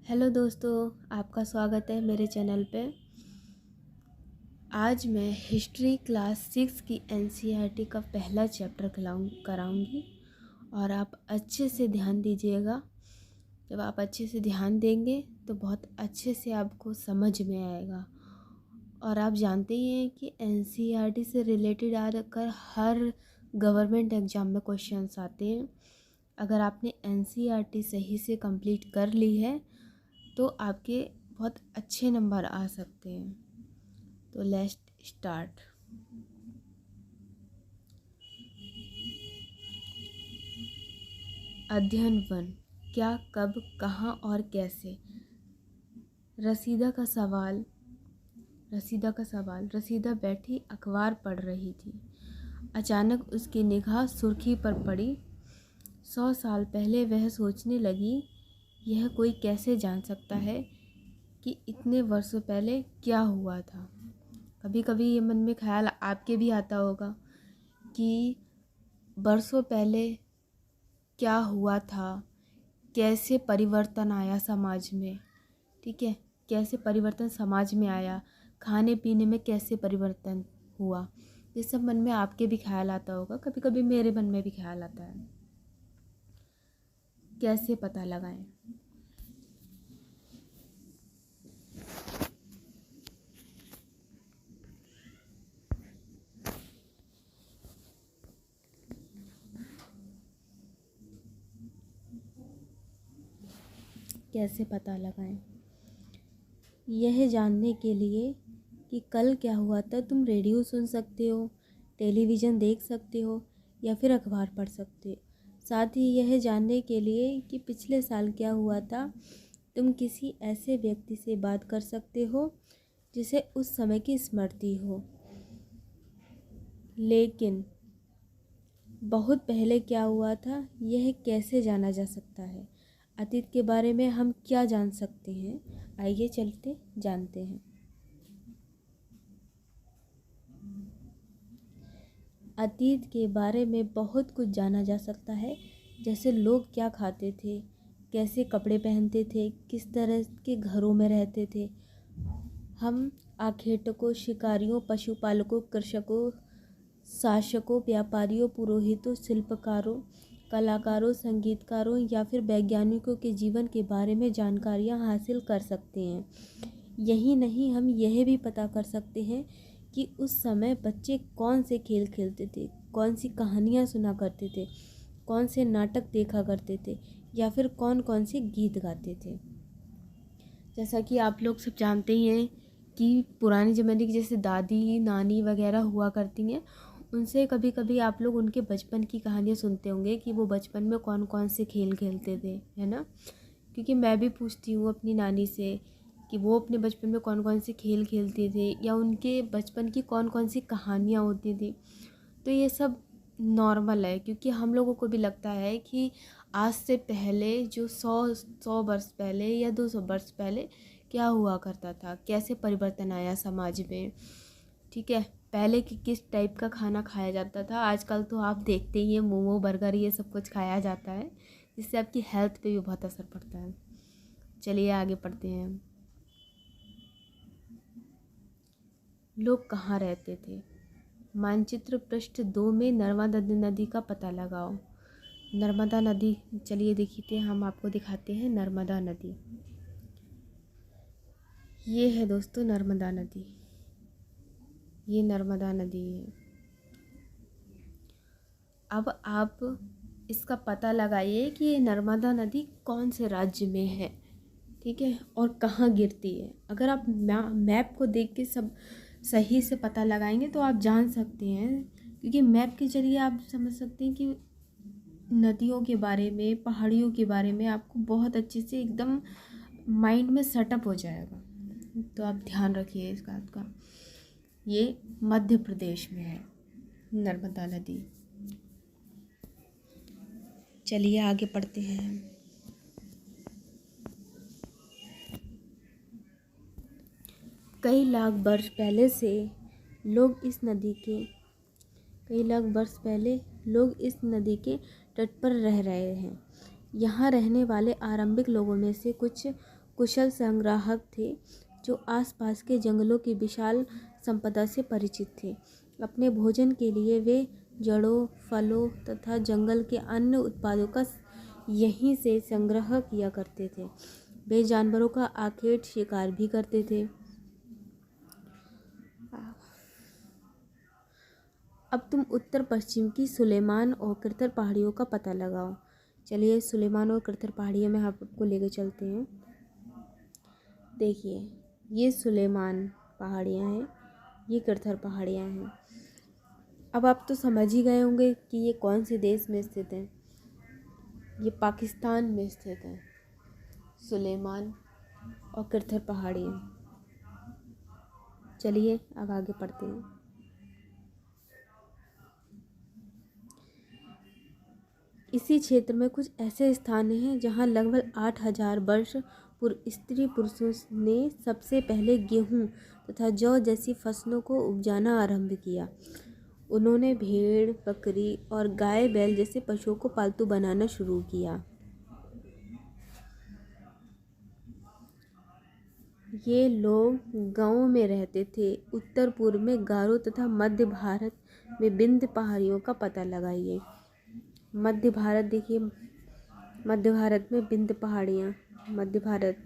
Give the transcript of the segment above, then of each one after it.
Hello दोस्तों, आपका स्वागत है मेरे चैनल पे। आज मैं हिस्ट्री क्लास 6 की एनसीईआरटी का पहला चैप्टर कराऊंगी और आप अच्छे से ध्यान दीजिएगा। जब आप अच्छे से ध्यान देंगे तो बहुत अच्छे से आपको समझ में आएगा। और आप जानते ही हैं कि एनसीईआरटी से रिलेटेड आकर हर गवर्नमेंट एग्ज़ाम में क्वेश्चंस आते हैं। अगर आपने एनसीईआरटी सही से कंप्लीट कर ली है तो आपके बहुत अच्छे नंबर आ सकते हैं। तो लेट्स स्टार्ट। अध्ययन 1, क्या, कब, कहाँ और कैसे। रसीदा का सवाल। रसीदा बैठी अखबार पढ़ रही थी। अचानक उसकी निगाह सुर्खी पर पड़ी। 100 साल पहले वह सोचने लगी, यह कोई कैसे जान सकता है कि इतने वर्षों पहले क्या हुआ था। कभी कभी ये मन में ख्याल आपके भी आता होगा कि बरसों पहले क्या हुआ था, कैसे परिवर्तन आया समाज में। ठीक है, कैसे परिवर्तन समाज में आया, खाने पीने में कैसे परिवर्तन हुआ। ये सब मन में आपके भी ख्याल आता होगा, कभी कभी मेरे मन में भी ख्याल आता है। कैसे पता लगाएं। कैसे पता लगाएं। यह जानने के लिए कि कल क्या हुआ था तुम रेडियो सुन सकते हो, टेलीविज़न देख सकते हो या फिर अखबार पढ़ सकते हो। साथ ही यह जानने के लिए कि पिछले साल क्या हुआ था तुम किसी ऐसे व्यक्ति से बात कर सकते हो जिसे उस समय की स्मृति हो। लेकिन बहुत पहले क्या हुआ था यह कैसे जाना जा सकता है। अतीत के बारे में हम क्या जान सकते हैं, आइए चलते जानते हैं। अतीत के बारे में बहुत कुछ जाना जा सकता है, जैसे लोग क्या खाते थे, कैसे कपड़े पहनते थे, किस तरह के घरों में रहते थे। हम आखेटकों, शिकारियों, पशुपालकों, कृषकों, शासकों, व्यापारियों, पुरोहितों, शिल्पकारों, कलाकारों, संगीतकारों या फिर वैज्ञानिकों के जीवन के बारे में जानकारियाँ हासिल कर सकते हैं। यही नहीं, हम यह भी पता कर सकते हैं कि उस समय बच्चे कौन से खेल खेलते थे, कौन सी कहानियाँ सुना करते थे, कौन से नाटक देखा करते थे या फिर कौन कौन से गीत गाते थे। जैसा कि आप लोग सब जानते ही हैं कि पुराने ज़माने की जैसे दादी नानी वगैरह हुआ करती हैं, उनसे कभी कभी आप लोग उनके बचपन की कहानियाँ सुनते होंगे कि वो बचपन में कौन कौन से खेल खेलते थे, है ना। क्योंकि मैं भी पूछती हूँ अपनी नानी से कि वो अपने बचपन में कौन कौन से खेल खेलते थे या उनके बचपन की कौन कौन सी कहानियाँ होती थी। तो ये सब नॉर्मल है, क्योंकि हम लोगों को भी लगता है कि आज से पहले जो 100 वर्ष पहले या 200 वर्ष पहले क्या हुआ करता था, कैसे परिवर्तन आया समाज में। ठीक है, पहले किस टाइप का खाना खाया जाता था। आजकल तो आप देखते ही हैं मोमो बर्गर ये सब कुछ खाया जाता है, जिससे आपकी हेल्थ पे भी बहुत असर पड़ता है। चलिए आगे पढ़ते हैं। लोग कहाँ रहते थे। मानचित्र पृष्ठ 2 में नर्मदा नदी का पता लगाओ। नर्मदा नदी, चलिए देखते हैं, हम आपको दिखाते हैं नर्मदा नदी। ये है दोस्तों नर्मदा नदी, ये नर्मदा नदी है। अब आप इसका पता लगाइए कि ये नर्मदा नदी कौन से राज्य में है, ठीक है, और कहाँ गिरती है। अगर आप मैप को देख के सब सही से पता लगाएंगे तो आप जान सकते हैं, क्योंकि मैप के जरिए आप समझ सकते हैं कि नदियों के बारे में, पहाड़ियों के बारे में आपको बहुत अच्छे से एकदम माइंड में सेटअप हो जाएगा। तो आप ध्यान रखिए इस बात का। ये मध्य प्रदेश में है नर्मदा नदी। चलिए आगे पढ़ते हैं। कई लाख वर्ष पहले से लोग इस नदी के तट पर रह रहे हैं। यहाँ रहने वाले आरंभिक लोगों में से कुछ कुशल संग्राहक थे जो आसपास के जंगलों की विशाल संपदा से परिचित थे। अपने भोजन के लिए वे जड़ों, फलों तथा जंगल के अन्य उत्पादों का यहीं से संग्रह किया करते थे। वे जानवरों का आखेट शिकार भी करते थे। अब तुम उत्तर पश्चिम की सुलेमान और कृथर पहाड़ियों का पता लगाओ। चलिए सुलेमान और कृथर पहाड़ियों में आपको लेकर चलते हैं। देखिए, ये सुलेमान पहाड़ियाँ हैं, ये कृथर पहाड़ियाँ हैं। अब आप तो समझ ही गए होंगे कि ये कौन से देश में स्थित है। ये पाकिस्तान में स्थित है, सुलेमान और कृथर पहाड़ियाँ। चलिए अब आगे पढ़ते हैं। इसी क्षेत्र में कुछ ऐसे स्थान हैं जहां लगभग 8,000 वर्ष पूर्व स्त्री पुरुषों ने सबसे पहले गेहूं तथा जौ जैसी फसलों को उपजाना आरंभ किया। उन्होंने भेड़, बकरी और गाय बैल जैसे पशुओं को पालतू बनाना शुरू किया। ये लोग गांवों में रहते थे। उत्तर पूर्व में गारो तथा मध्य भारत में विंध्य पहाड़ियों का पता लगाइए। मध्य भारत देखिए, मध्य भारत में विंध्य पहाड़ियाँ, मध्य भारत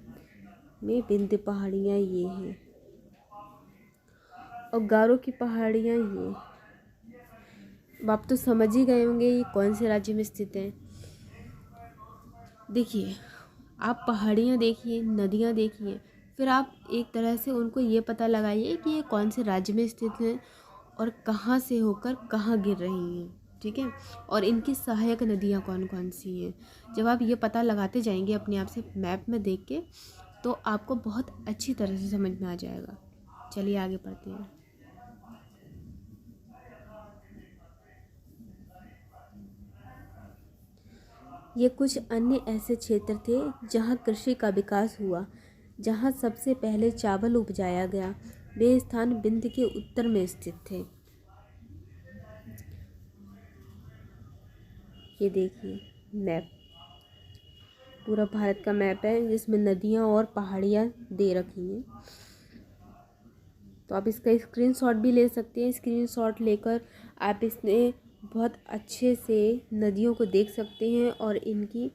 में विंध्य पहाड़ियाँ ये हैं और गारो की पहाड़ियाँ ये। अब आप तो समझ ही गए होंगे ये कौन से राज्य में स्थित है। देखिए, आप पहाड़ियाँ देखिए, नदियाँ देखिए, फिर आप एक तरह से उनको ये पता लगाइए कि ये कौन से राज्य में स्थित है और कहाँ से होकर कहाँ गिर रही हैं, ठीक है, और इनकी सहायक नदियाँ कौन कौन सी हैं। जब आप ये पता लगाते जाएंगे अपने आप से मैप में देख के, तो आपको बहुत अच्छी तरह से समझ में आ जाएगा। चलिए आगे पढ़ते हैं। ये कुछ अन्य ऐसे क्षेत्र थे जहाँ कृषि का विकास हुआ, जहाँ सबसे पहले चावल उपजाया गया। वे स्थान विंध्य के उत्तर में स्थित थे। ये देखिए मैप, पूरा भारत का मैप है जिसमें नदियाँ और पहाड़ियाँ दे रखी हैं। तो आप इसका स्क्रीनशॉट भी ले सकते हैं। स्क्रीनशॉट लेकर आप इसमें बहुत अच्छे से नदियों को देख सकते हैं और इनकी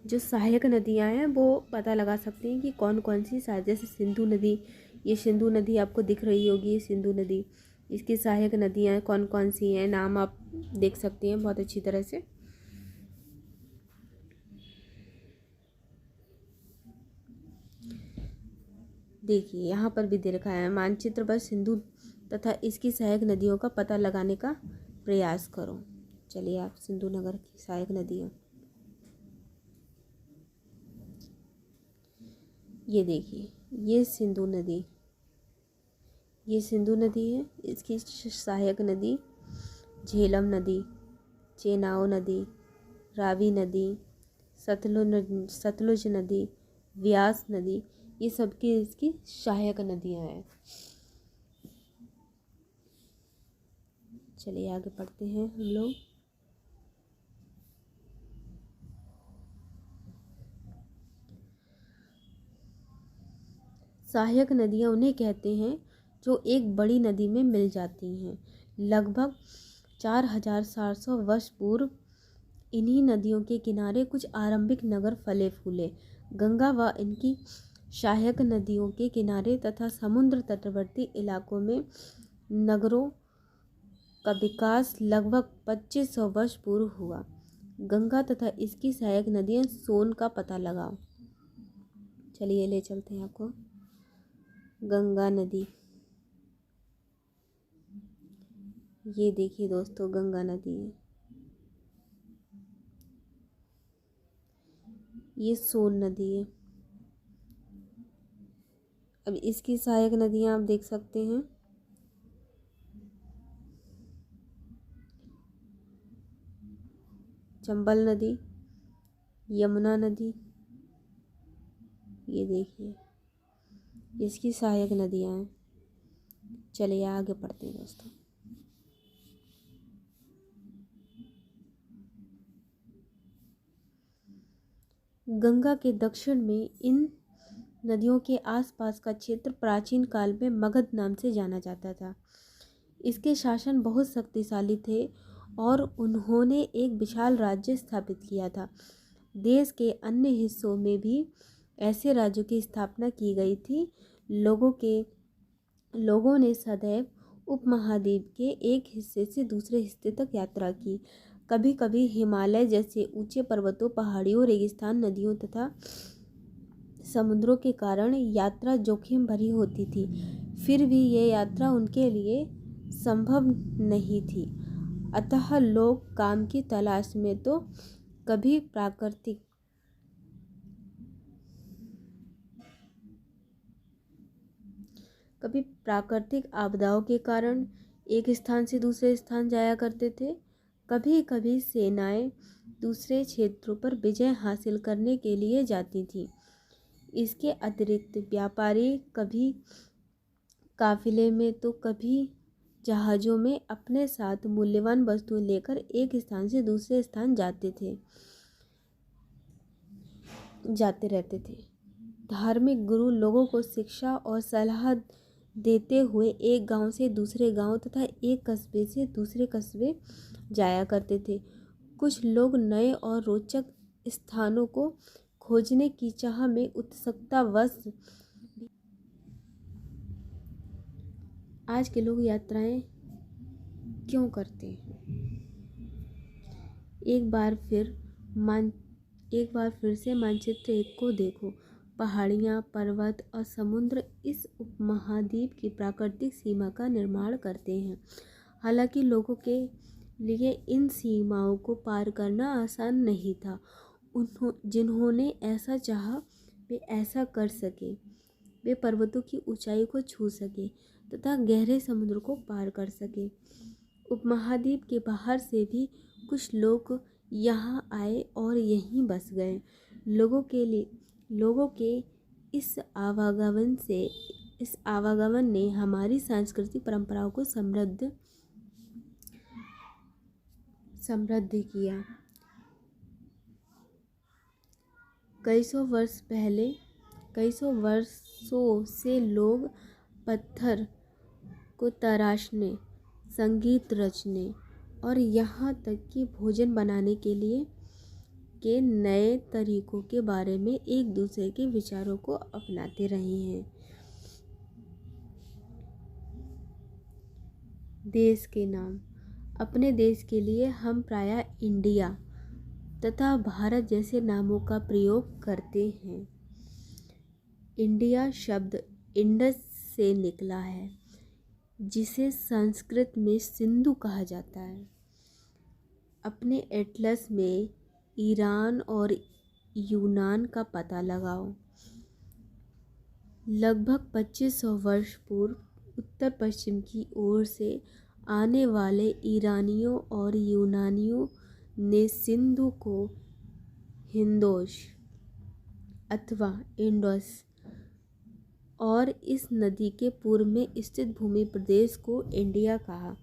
जो सहायक नदियाँ हैं वो पता लगा सकते हैं कि कौन कौन सी सहायक, जैसे सिंधु नदी, ये सिंधु नदी आपको दिख रही होगी, ये सिंधु नदी, इसकी सहायक नदियाँ कौन कौन सी हैं, नाम आप देख सकते हैं बहुत अच्छी तरह से। देखिए यहाँ पर भी दे रखा है, मानचित्र पर सिंधु तथा इसकी सहायक नदियों का पता लगाने का प्रयास करो। चलिए आप सिंधु नगर की सहायक नदियाँ, ये देखिए, ये सिंधु नदी, ये सिंधु नदी है। इसकी सहायक नदी झेलम नदी, चेनाब नदी, रावी नदी, सतलुज नदी, व्यास नदी, ये सब की इसकी सहायक नदियाँ हैं। चलिए आगे पढ़ते हैं हम लोग। सहायक नदियाँ उन्हें कहते हैं जो एक बड़ी नदी में मिल जाती हैं। लगभग 4,700 वर्ष पूर्व इन्हीं नदियों के किनारे कुछ आरंभिक नगर फले फूले। गंगा व इनकी सहायक नदियों के किनारे तथा समुद्र तटवर्ती इलाकों में नगरों का विकास लगभग 2500 वर्ष पूर्व हुआ। गंगा तथा इसकी सहायक नदियाँ सोन का पता लगाओ। चलिए ले चलते हैं आपको। गंगा नदी, ये देखिए दोस्तों, गंगा नदी है, ये सोन नदी है। अब इसकी सहायक नदियाँ आप देख सकते हैं, चंबल नदी, यमुना नदी, ये देखिए इसकी सहायक नदियाँ हैं। चलिए आगे पढ़ते हैं दोस्तों। गंगा के दक्षिण में इन नदियों के आसपास का क्षेत्र प्राचीन काल में मगध नाम से जाना जाता था। इसके शासन बहुत शक्तिशाली थे और उन्होंने एक विशाल राज्य स्थापित किया था। देश के अन्य हिस्सों में भी ऐसे राज्यों की स्थापना की गई थी। लोगों ने सदैव उपमहाद्वीप के एक हिस्से से दूसरे हिस्से तक यात्रा की। कभी कभी हिमालय जैसे ऊंचे पर्वतों, पहाड़ियों, रेगिस्तान, नदियों तथा समुद्रों के कारण यात्रा जोखिम भरी होती थी। फिर भी ये यात्रा उनके लिए संभव नहीं थी। अतः लोग काम की तलाश में तो कभी प्राकृतिक आपदाओं के कारण एक स्थान से दूसरे स्थान जाया करते थे। कभी कभी सेनाएं दूसरे क्षेत्रों पर विजय हासिल करने के लिए जाती थीं। इसके अतिरिक्त व्यापारी कभी काफिले में तो कभी जहाज़ों में अपने साथ मूल्यवान वस्तुएं लेकर एक स्थान से दूसरे स्थान जाते रहते थे। धार्मिक गुरु लोगों को शिक्षा और सलाह देते हुए एक गांव से दूसरे गांव तथा एक कस्बे से दूसरे कस्बे जाया करते थे। कुछ लोग नए और रोचक स्थानों को खोजने की चाह में उत्सुकतावश आज के लोग यात्राएं क्यों करते हैं? एक बार फिर से मानचित्र 1 को देखो। पहाड़ियाँ, पर्वत और समुद्र इस उपमहाद्वीप की प्राकृतिक सीमा का निर्माण करते हैं। हालांकि लोगों के लिए इन सीमाओं को पार करना आसान नहीं था। जिन्होंने ऐसा चाहा वे ऐसा कर सके। वे पर्वतों की ऊंचाई को छू सके तथा गहरे समुद्र को पार कर सके। उपमहाद्वीप के बाहर से भी कुछ लोग यहाँ आए और यहीं बस गए। लोगों के इस आवागमन ने हमारी सांस्कृतिक परंपराओं को समृद्ध किया। कई सौ वर्षों से लोग पत्थर को तराशने, संगीत रचने और यहाँ तक कि भोजन बनाने के नए तरीकों के बारे में एक दूसरे के विचारों को अपनाते रहे हैं। देश के नाम। अपने देश के लिए हम प्रायः इंडिया तथा भारत जैसे नामों का प्रयोग करते हैं। इंडिया शब्द इंडस से निकला है, जिसे संस्कृत में सिंधु कहा जाता है। अपने एटलस में ईरान और यूनान का पता लगाओ। लगभग 2500 वर्ष पूर्व उत्तर पश्चिम की ओर से आने वाले ईरानियों और यूनानियों ने सिंधु को हिंदोश अथवा इंडस और इस नदी के पूर्व में स्थित भूमि प्रदेश को इंडिया कहा।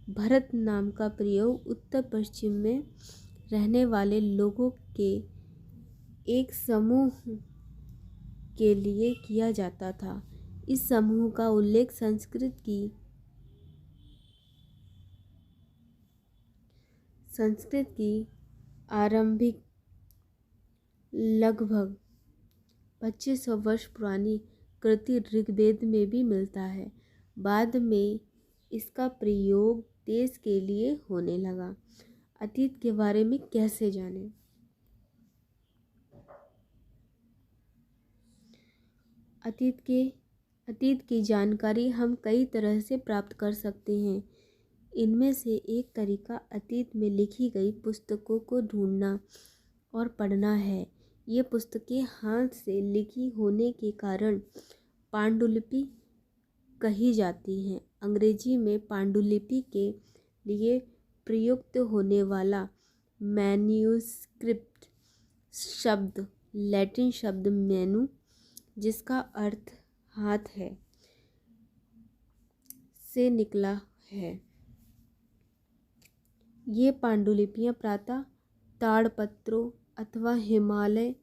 भारत नाम का प्रयोग उत्तर पश्चिम में रहने वाले लोगों के एक समूह के लिए किया जाता था। इस समूह का उल्लेख संस्कृत की आरंभिक लगभग 2500 वर्ष पुरानी कृति ऋग्वेद में भी मिलता है। बाद में इसका प्रयोग देश के लिए होने लगा। अतीत के बारे में कैसे जानें? अतीत की जानकारी हम कई तरह से प्राप्त कर सकते हैं। इनमें से एक तरीका अतीत में लिखी गई पुस्तकों को ढूंढना और पढ़ना है। ये पुस्तकें हाथ से लिखी होने के कारण पांडुलिपि कही जाती हैं। अंग्रेजी में पांडुलिपि के लिए प्रयुक्त होने वाला मैन्युस्क्रिप्ट शब्द लैटिन शब्द मैनु, जिसका अर्थ हाथ है, से निकला है। ये पांडुलिपियाँ प्रातः ताड़पत्रों अथवा हिमालय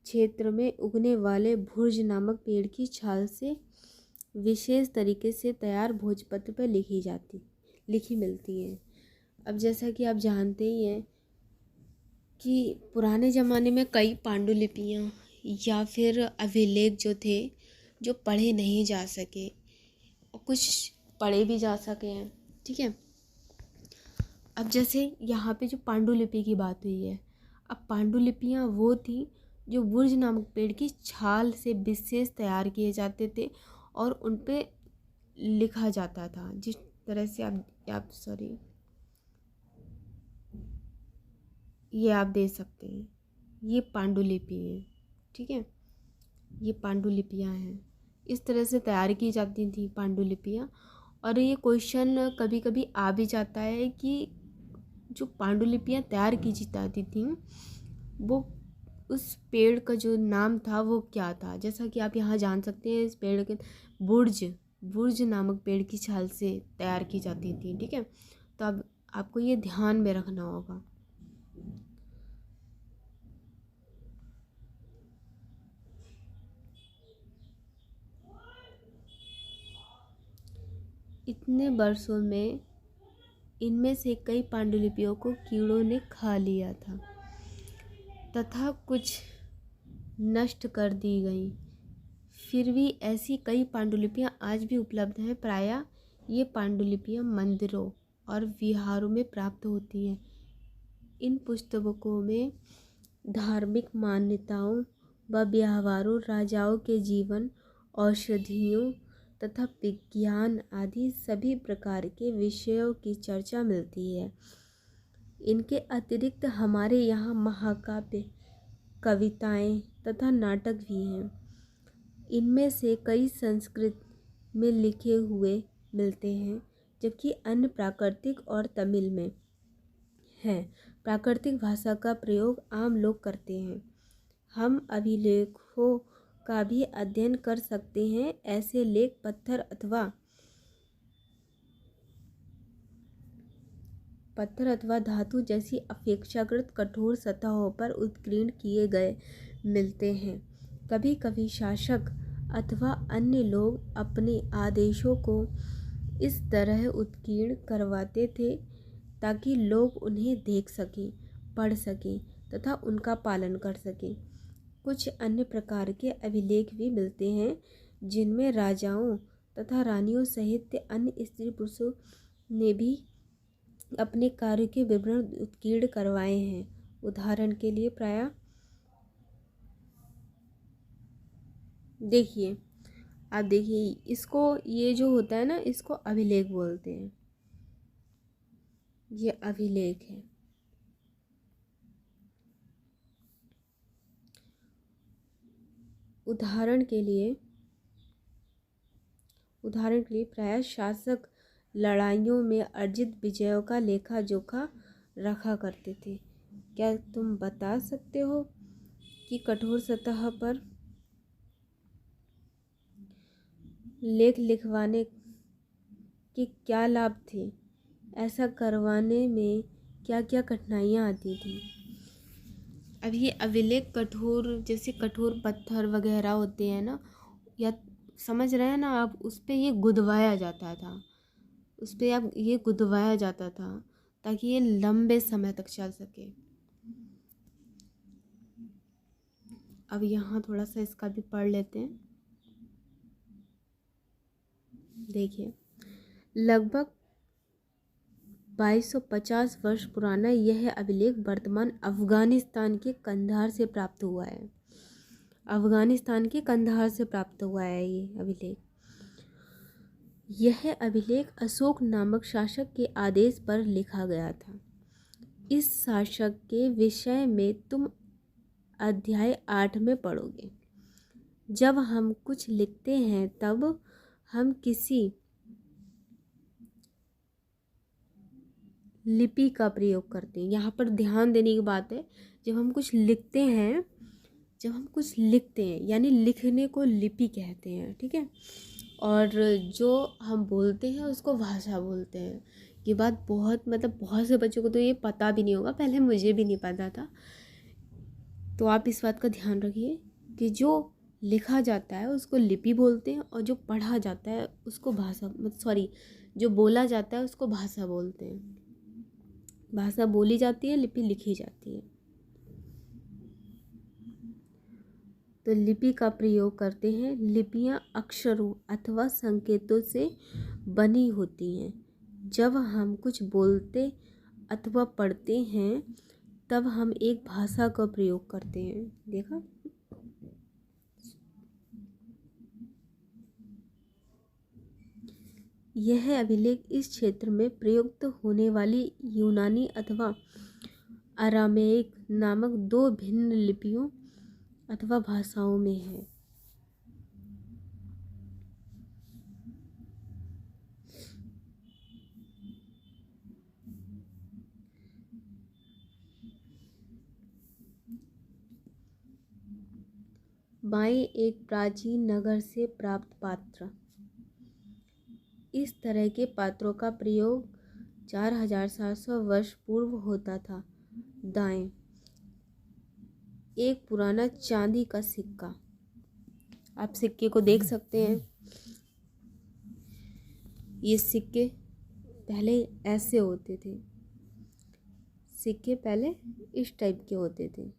क्षेत्र में उगने वाले भुर्ज नामक पेड़ की छाल से विशेष तरीके से तैयार भोजपत्र पर लिखी मिलती हैं। अब जैसा कि आप जानते ही हैं कि पुराने ज़माने में कई पांडुलिपियाँ या फिर अभिलेख जो थे, जो पढ़े नहीं जा सके और कुछ पढ़े भी जा सके हैं। ठीक है। अब जैसे यहाँ पे जो पांडुलिपि की बात हुई है, अब पांडुलिपियाँ वो थी जो बुर्ज नामक पेड़ की छाल से विशेष तैयार किए जाते थे और उन पे लिखा जाता था। जिस तरह से आप सॉरी ये आप दे सकते हैं, ये पांडुलिपि है। ठीक है, ये पांडुलिपियाँ हैं, इस तरह से तैयार की जाती थी पांडुलिपियाँ। और ये क्वेश्चन कभी कभी आ भी जाता है कि जो पांडुलिपियाँ तैयार की जाती थी वो उस पेड़ का जो नाम था वो क्या था। जैसा कि आप यहाँ जान सकते हैं, इस पेड़ के बुर्ज नामक पेड़ की छाल से तैयार की जाती थी। ठीक है, तो अब आपको ये ध्यान में रखना होगा। इतने वर्षों में इनमें से कई पांडुलिपियों को कीड़ों ने खा लिया था तथा कुछ नष्ट कर दी गई। फिर भी ऐसी कई पांडुलिपियाँ आज भी उपलब्ध हैं। प्रायः ये पांडुलिपियाँ मंदिरों और विहारों में प्राप्त होती हैं। इन पुस्तकों में धार्मिक मान्यताओं व व्यवहारों, राजाओं के जीवन, औषधियों तथा विज्ञान आदि सभी प्रकार के विषयों की चर्चा मिलती है। इनके अतिरिक्त हमारे यहाँ महाकाव्य, कविताएं तथा नाटक भी हैं। इनमें से कई संस्कृत में लिखे हुए मिलते हैं, जबकि अन्य प्राकृतिक और तमिल में हैं। प्राकृतिक भाषा का प्रयोग आम लोग करते हैं। हम अभिलेखों का भी अध्ययन कर सकते हैं। ऐसे लेख पत्थर अथवा धातु जैसी अपेक्षाकृत कठोर सतहों पर उत्कीर्ण किए गए मिलते हैं। कभी कभी शासक अथवा अन्य लोग अपने आदेशों को इस तरह उत्कीर्ण करवाते थे ताकि लोग उन्हें देख सकें, पढ़ सकें तथा उनका पालन कर सकें। कुछ अन्य प्रकार के अभिलेख भी मिलते हैं जिनमें राजाओं तथा रानियों सहित अन्य स्त्री पुरुषों ने भी अपने कार्य के विवरण उत्कीर्ण करवाए हैं। उदाहरण के लिए प्रायः देखिए, आप देखिए, इसको ये जो होता है ना, इसको अभिलेख बोलते हैं। ये अभिलेख है। उदाहरण के लिए प्रायः शासक लड़ाइयों में अर्जित विजयों का लेखा जोखा रखा करते थे। क्या तुम बता सकते हो कि कठोर सतह पर लेख लिखवाने के क्या लाभ थे? ऐसा करवाने में क्या क्या कठिनाइयाँ आती थी? अब ये अभिलेख जैसे कठोर पत्थर वगैरह होते हैं ना, या समझ रहे हैं ना आप, उस पे ये गुदवाया जाता था ताकि ये लंबे समय तक चल सके। अब यहाँ थोड़ा सा इसका भी पढ़ लेते हैं। देखिए, लगभग 2250 वर्ष पुराना यह अभिलेख वर्तमान अफगानिस्तान के कंधार से प्राप्त हुआ है। ये अभिलेख। यह अभिलेख अशोक नामक शासक के आदेश पर लिखा गया था। इस शासक के विषय में तुम अध्याय 8 में पढ़ोगे। जब हम कुछ लिखते हैं तब हम किसी लिपि का प्रयोग करते हैं। यहाँ पर ध्यान देने की बात है, जब हम कुछ लिखते हैं यानी लिखने को लिपि कहते हैं। ठीक है, और जो हम बोलते हैं उसको भाषा बोलते हैं। ये बात बहुत से बच्चों को तो ये पता भी नहीं होगा, पहले मुझे भी नहीं पता था। तो आप इस बात का ध्यान रखिए कि जो लिखा जाता है उसको लिपि बोलते हैं और जो पढ़ा जाता है उसको भाषा, जो बोला जाता है उसको भाषा बोलते हैं। भाषा बोली जाती है, लिपि लिखी जाती है। तो लिपि का प्रयोग करते हैं। लिपियां अक्षरों अथवा संकेतों से बनी होती हैं। जब हम कुछ बोलते अथवा पढ़ते हैं तब हम एक भाषा का प्रयोग करते हैं। देखा? यह अभिलेख इस क्षेत्र में प्रयुक्त होने वाली यूनानी अथवा अरामेइक नामक दो भिन्न लिपियों अथवा भाषाओं में है। बाएं, एक प्राचीन नगर से प्राप्त पात्र। इस तरह के पात्रों का प्रयोग 4700 वर्ष पूर्व होता था। दाएं, एक पुराना चांदी का सिक्का। आप सिक्के को देख सकते हैं। ये सिक्के पहले ऐसे होते थे। सिक्के पहले इस टाइप के होते थे।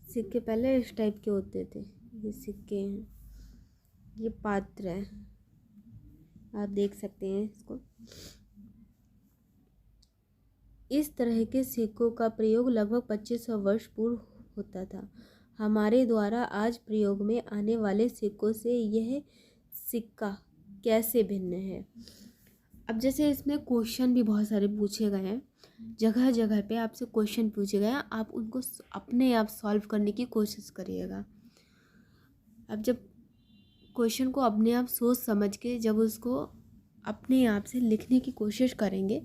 सिक्के पहले इस टाइप के होते थे। ये सिक्के हैं, ये पात्र है, आप देख सकते हैं इसको। इस तरह के सिक्कों का प्रयोग लगभग 2500 वर्ष पूर्व होता था। हमारे द्वारा आज प्रयोग में आने वाले सिक्कों से यह सिक्का कैसे भिन्न है? अब जैसे इसमें क्वेश्चन भी बहुत सारे पूछे गए हैं, जगह जगह पे आपसे क्वेश्चन पूछे गए हैं, आप उनको अपने आप सॉल्व करने की कोशिश करिएगा। अब जब क्वेश्चन को अपने आप सोच समझ के जब उसको अपने आप से लिखने की कोशिश करेंगे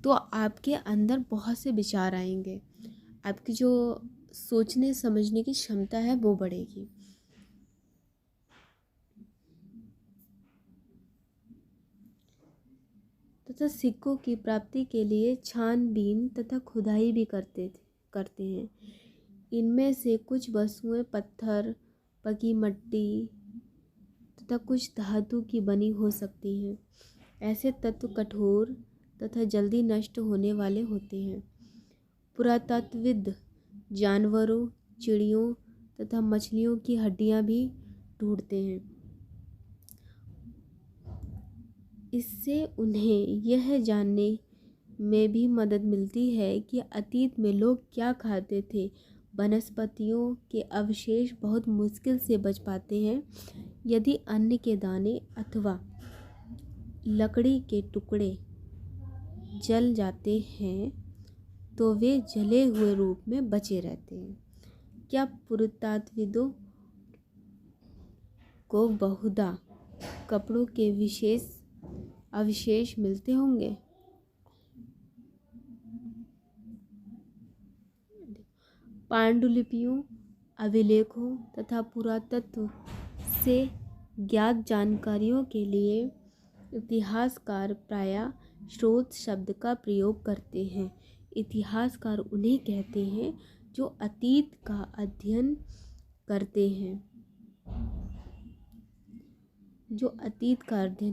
तो आपके अंदर बहुत से विचार आएंगे। आपकी जो सोचने समझने की क्षमता है वो बढ़ेगी। तथा सिक्कों की प्राप्ति के लिए छानबीन तथा खुदाई भी करते हैं। इनमें से कुछ वस्तुएं पत्थर, पकी मिट्टी तथा कुछ धातु की बनी हो सकती हैं। ऐसे तत्व कठोर तथा जल्दी नष्ट होने वाले होते हैं। पुरातत्वविद जानवरों, चिड़ियों तथा मछलियों की हड्डियां भी ढूंढते हैं। इससे उन्हें यह जानने में भी मदद मिलती है कि अतीत में लोग क्या खाते थे। वनस्पतियों के अवशेष बहुत मुश्किल से बच पाते हैं। यदि अन्न के दाने अथवा लकड़ी के टुकड़े जल जाते हैं तो वे जले हुए रूप में बचे रहते हैं। क्या पुरातत्वविदों को बहुधा कपड़ों के विशेष अवशेष मिलते होंगे? पांडुलिपियों, अभिलेखों तथा पुरातत्व से ज्ञात जानकारियों के लिए इतिहासकार प्रायः स्रोत शब्द का प्रयोग करते हैं। इतिहासकार उन्हें कहते हैं जो अतीत का अध्ययन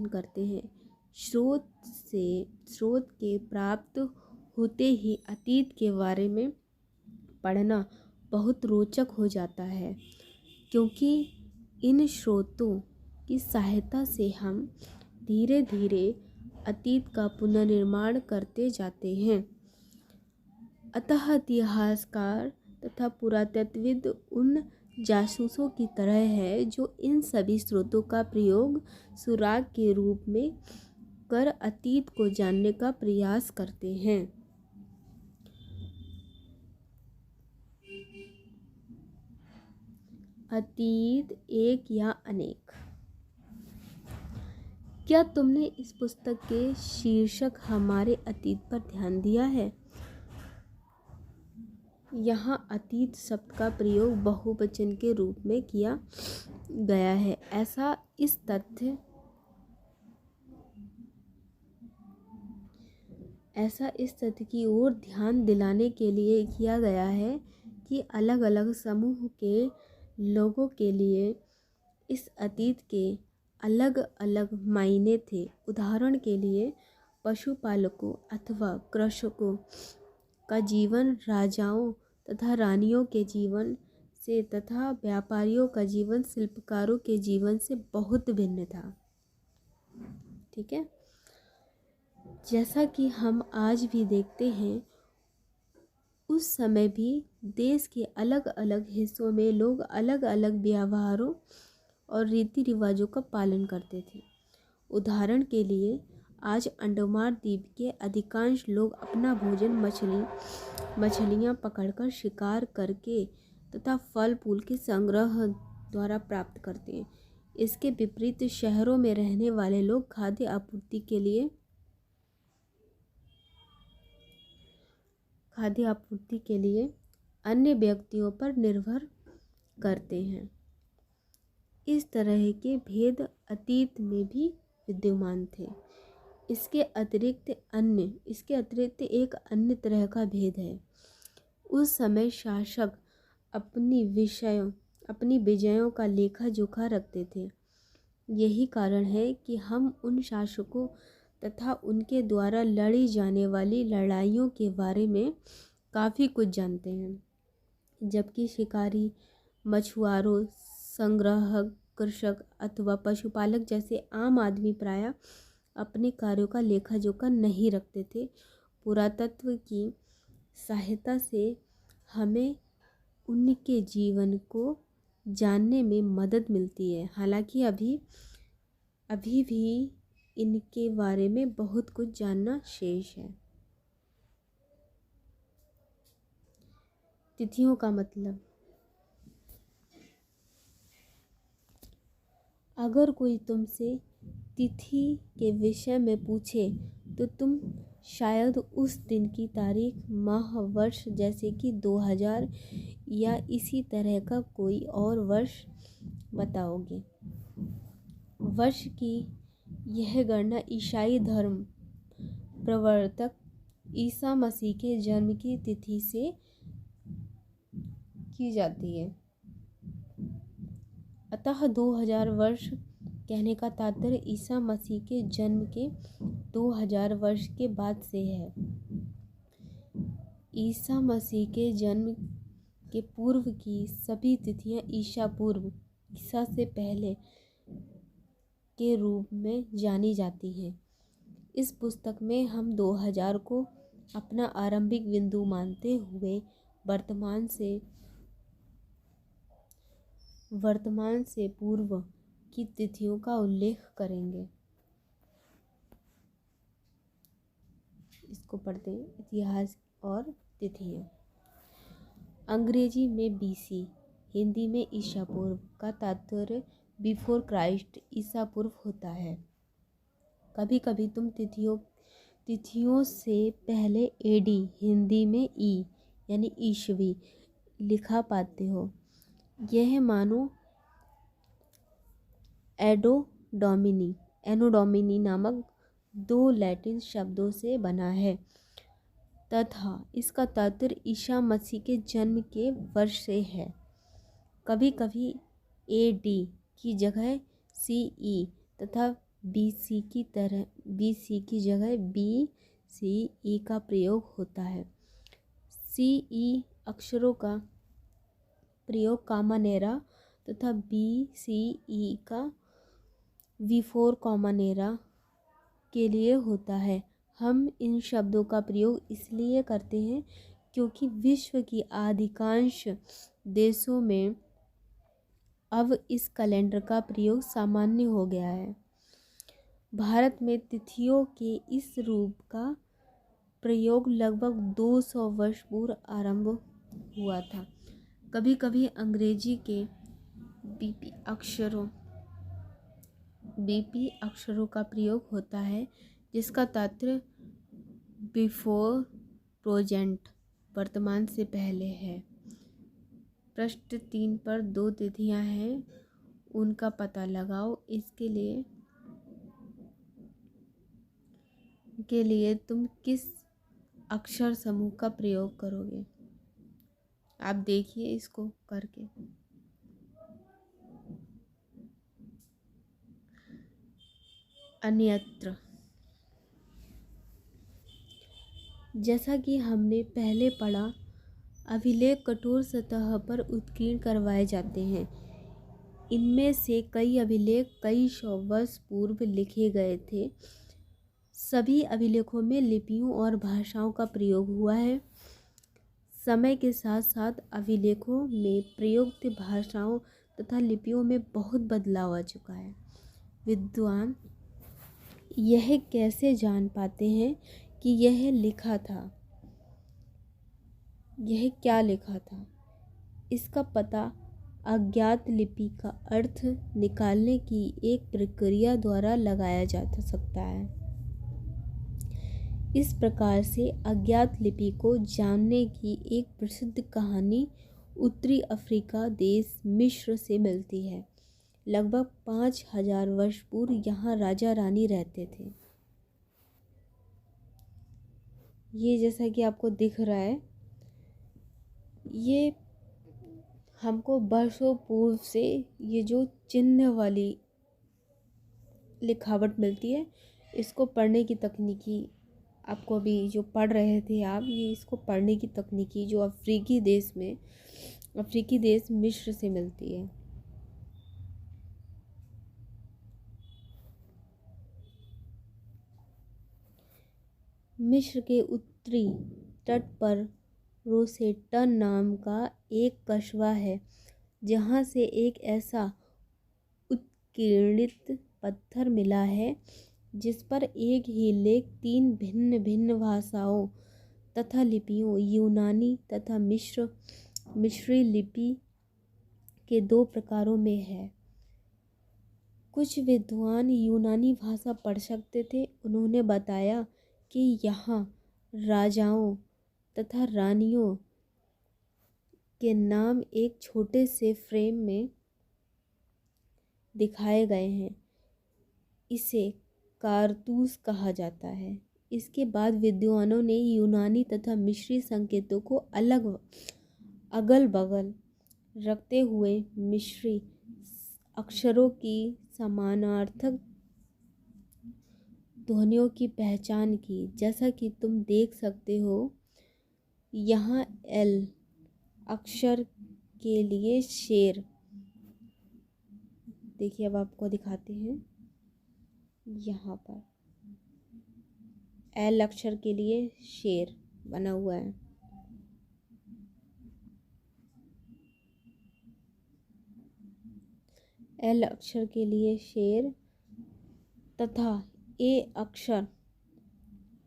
करते हैं। स्रोत के प्राप्त होते ही अतीत के बारे में पढ़ना बहुत रोचक हो जाता है, क्योंकि इन स्रोतों की सहायता से हम धीरे धीरे अतीत का पुनर्निर्माण करते जाते हैं। अतः इतिहासकार तथा पुरातत्वविद उन जासूसों की तरह है जो इन सभी स्रोतों का प्रयोग सुराग के रूप में कर अतीत को जानने का प्रयास करते हैं। अतीत एक या अनेक। क्या तुमने इस पुस्तक के शीर्षक हमारे अतीत पर ध्यान दिया है? यहाँ अतीत शब्द का प्रयोग बहुवचन के रूप में किया गया है। ऐसा इस तथ्य की ओर ध्यान दिलाने के लिए किया गया है कि अलग अलग समूह के लोगों के लिए इस अतीत के अलग अलग मायने थे। उदाहरण के लिए पशुपालकों अथवा कृषकों का जीवन राजाओं तथा रानियों के जीवन से तथा व्यापारियों का जीवन शिल्पकारों के जीवन से बहुत भिन्न था। ठीक है, जैसा कि हम आज भी देखते हैं, उस समय भी देश के अलग अलग हिस्सों में लोग अलग अलग व्यवहारों और रीति रिवाजों का पालन करते थे। उदाहरण के लिए आज अंडमान द्वीप के अधिकांश लोग अपना भोजन मछलियाँ पकड़कर शिकार करके तथा फल फूल के संग्रह द्वारा प्राप्त करते हैं। इसके विपरीत शहरों में रहने वाले लोग खाद्य आपूर्ति के लिए अन्य व्यक्तियों पर निर्भर करते हैं। इस तरह के भेद अतीत में भी विद्यमान थे। इसके अतिरिक्त एक अन्य तरह का भेद है। उस समय शासक अपनी विजयों का लेखा जोखा रखते थे। यही कारण है कि हम उन शासकों तथा उनके द्वारा लड़ी जाने वाली लड़ाइयों के बारे में काफ़ी कुछ जानते हैं, जबकि शिकारी, मछुआरों, संग्राहक, कृषक अथवा पशुपालक जैसे आम आदमी प्रायः अपने कार्यों का लेखा जोखा नहीं रखते थे। पुरातत्व की सहायता से हमें उनके जीवन को जानने में मदद मिलती है। हालांकि अभी भी इनके बारे में बहुत कुछ जानना शेष है। तिथियों का मतलब, अगर कोई तुमसे तिथि के विषय में पूछे तो तुम शायद उस दिन की तारीख, माह, वर्ष जैसे कि 2000 या इसी तरह का कोई और वर्ष बताओगे। वर्ष की यह गणना ईसाई धर्म प्रवर्तक ईसा मसीह के जन्म की तिथि से की जाती है। अतः 2000 वर्ष कहने का तात्पर्य ईसा मसीह के जन्म के 2000 वर्ष के बाद से है। ईसा मसीह के जन्म के पूर्व की सभी तिथियां ईसा से पहले के रूप में जानी जाती हैं। इस पुस्तक में हम 2000 को अपना आरंभिक बिंदु मानते हुए वर्तमान से पूर्व की तिथियों का उल्लेख करेंगे। इसको पढ़ते हैं, इतिहास और तिथियां। अंग्रेजी में BC, हिंदी में ईसा पूर्व का तात्पर्य बिफोर क्राइस्ट, ईसा पूर्व होता है। कभी कभी तुम तिथियों से पहले AD, हिंदी में ई यानी ईसवी लिखा पाते हो। यह मानो एनो डोमिनी नामक 2 लैटिन शब्दों से बना है तथा इसका तात्पर्य ईसा मसीह के जन्म के वर्ष से है। कभी कभी AD की जगह CE तथा BC की जगह BCE का प्रयोग होता है। CE अक्षरों का प्रयोग कॉमन एरा तथा BCE का बिफोर कॉमन एरा के लिए होता है। हम इन शब्दों का प्रयोग इसलिए करते हैं क्योंकि विश्व की अधिकांश देशों में अब इस कैलेंडर का प्रयोग सामान्य हो गया है। भारत में तिथियों के इस रूप का प्रयोग लगभग 200 वर्ष पूर्व आरंभ हुआ था। कभी कभी अंग्रेजी के BP अक्षरों का प्रयोग होता है जिसका तात्पर्य बिफोर वर्तमान से पहले है। पृष्ठ 3 पर 2 तिथियां हैं, उनका पता लगाओ। इसके लिए तुम किस अक्षर समूह का प्रयोग करोगे? आप देखिए इसको करके। अन्यत्र। जैसा कि हमने पहले पढ़ा, अभिलेख कठोर सतह पर उत्कीर्ण करवाए जाते हैं। इनमें से कई अभिलेख कई सौ वर्ष पूर्व लिखे गए थे। सभी अभिलेखों में लिपियों और भाषाओं का प्रयोग हुआ है। समय के साथ साथ अभिलेखों में प्रयुक्त भाषाओं तथा लिपियों में बहुत बदलाव आ चुका है। विद्वान यह कैसे जान पाते हैं कि यह क्या लिखा था? इसका पता अज्ञात लिपि का अर्थ निकालने की एक प्रक्रिया द्वारा लगाया जा सकता है। इस प्रकार से अज्ञात लिपि को जानने की एक प्रसिद्ध कहानी उत्तरी अफ्रीका देश मिस्र से मिलती है। लगभग 5000 वर्ष पूर्व यहाँ राजा रानी रहते थे। ये जैसा कि आपको दिख रहा है, ये हमको वर्षों पूर्व से ये जो चिन्ह वाली लिखावट मिलती है, इसको पढ़ने की तकनीकी आपको अभी जो पढ़ रहे थे आप, ये इसको पढ़ने की तकनीकी जो अफ्रीकी देश मिस्र से मिलती है। मिस्र के उत्तरी तट पर रोसेटा नाम का एक कस्बा है, जहाँ से एक ऐसा उत्कीर्णित पत्थर मिला है जिस पर एक ही लेख 3 भिन्न भिन्न भाषाओं तथा लिपियों, यूनानी तथा मिस्री लिपि के 2 प्रकारों में है। कुछ विद्वान यूनानी भाषा पढ़ सकते थे। उन्होंने बताया कि यहाँ राजाओं तथा रानियों के नाम एक छोटे से फ्रेम में दिखाए गए हैं। इसे कारतूस कहा जाता है। इसके बाद विद्वानों ने यूनानी तथा मिस्री संकेतों को अगल बगल रखते हुए मिस्री अक्षरों की समानार्थक ध्वनियों की पहचान की। जैसा कि तुम देख सकते हो, यहाँ एल अक्षर के लिए शेर, देखिए अब आपको दिखाते हैं। यहाँ पर एल अक्षर के लिए शेर बना हुआ है। एल अक्षर के लिए शेर तथा ए अक्षर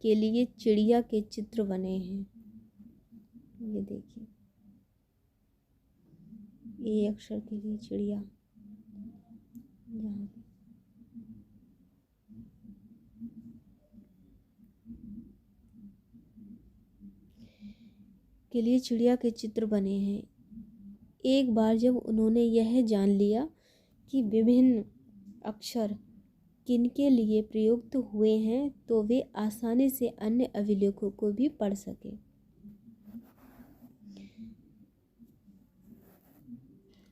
के लिए चिड़िया के चित्र बने हैं। ये देखिए, ए अक्षर के लिए चिड़िया यहाँ के लिए चिड़िया के चित्र बने हैं। एक बार जब उन्होंने यह जान लिया कि विभिन्न अक्षर किनके लिए प्रयुक्त हुए हैं, तो वे आसानी से अन्य अभिलेखों को भी पढ़ सके।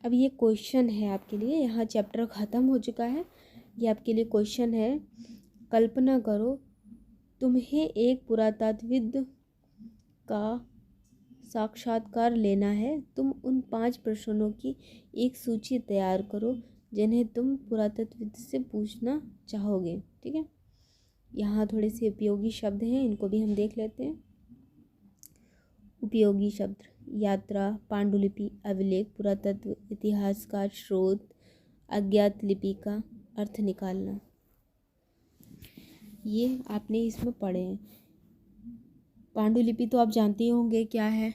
अब ये क्वेश्चन है आपके लिए। यहाँ चैप्टर ख़त्म हो चुका है। ये आपके लिए क्वेश्चन है। कल्पना करो, तुम्हें एक पुरातत्वविद का साक्षात्कार लेना है। तुम उन 5 प्रश्नों की एक सूची तैयार करो जिन्हें तुम पुरातत्वविद से पूछना चाहोगे। ठीक है, यहाँ थोड़े से उपयोगी शब्द हैं, इनको भी हम देख लेते हैं। उपयोगी शब्द: यात्रा, पांडुलिपि, अभिलेख, पुरातत्व, इतिहासकार, स्रोत, अज्ञात लिपि का अर्थ निकालना। ये आपने इसमें पढ़े हैं। पांडुलिपि तो आप जानते ही होंगे क्या है।